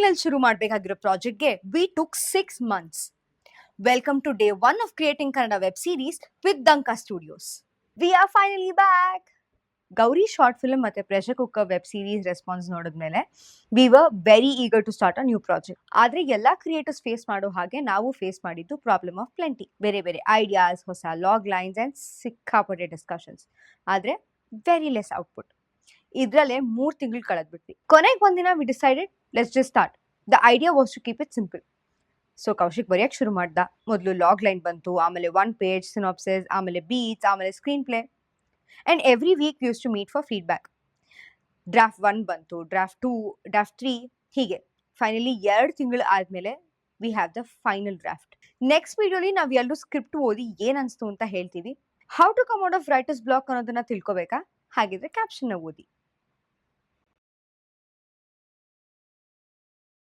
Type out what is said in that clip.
ತಿಂಗಳಲ್ಲಿ ಶುರು ಮಾಡಬೇಕಾಗಿರೋ ಪ್ರಾಜೆಕ್ಟ್ಗೆ we took 6 months. Welcome to day 1 of creating Kannada web series with Danka Studios. We are finally back. Gauri short film ಮತ್ತೆ pressure cooker web series response ನೋಡಿದ್ಮೇಲೆ we were very eager to start a new project. ಆದ್ರೆ ಎಲ್ಲಾ creators face ಮಾಡೋ ಹಾಗೆ ನಾವು face ಮಾಡಿದ್ದು problem of plenty. ಬೇರೆ ಬೇರೆ ಐಡಿಯಾಸ್, ಹೊಸ ಲಾಗ್ ಲೈನ್ಸ್ ಅಂಡ್ ಸಿಕ್ಕಾಪಟ್ಟೆ ಡಿಸ್ಕಷನ್ಸ್. ಆದ್ರೆ ವೆರಿ ಲೆಸ್ ಔಟ್ಪುಟ್. ಇದ್ರಲ್ಲೇ 3 ತಿಂಗಳು ಕಳೆದ್ಬಿಟ್ವಿ. ಕೊನೆಗೆ ಒಂದಿನ we decided let's just start. The idea was to keep it simple. So Kaushik ಬರೆಯಕ್ಕೆ ಶುರು ಮಾಡ್ದ. ಮೊದಲು ಲಾಗ್ ಲೈನ್ ಬಂತು, ಆಮೇಲೆ 1 page ಸಿನಾಪ್ಸಿಸ್, ಆಮೇಲೆ ಬೀಟ್ಸ್, ಆಮೇಲೆ screenplay. And every week we used to meet for feedback. Draft 1 ಬಂತು, draft 2, draft 3 ಹೀಗೆ. ಫೈನಲಿ 2 ತಿಂಗಳು ಆದ್ಮೇಲೆ we have the final draft. Next ವಿಡಿಯೋಲಿ ನಾವು ಎಲ್ಲರೂ ಸ್ಕ್ರಿಪ್ಟ್ ಓದಿ ಏನ್ ಅನ್ಸ್ತು ಅಂತ ಹೇಳ್ತೀವಿ. How to come out of writer's block ಅನ್ನೋದನ್ನ ತಿಳ್ಕೊಬೇಕಾ? ಹಾಗಿದ್ರೆ ಕ್ಯಾಪ್ಷನ್ ಓದಿ.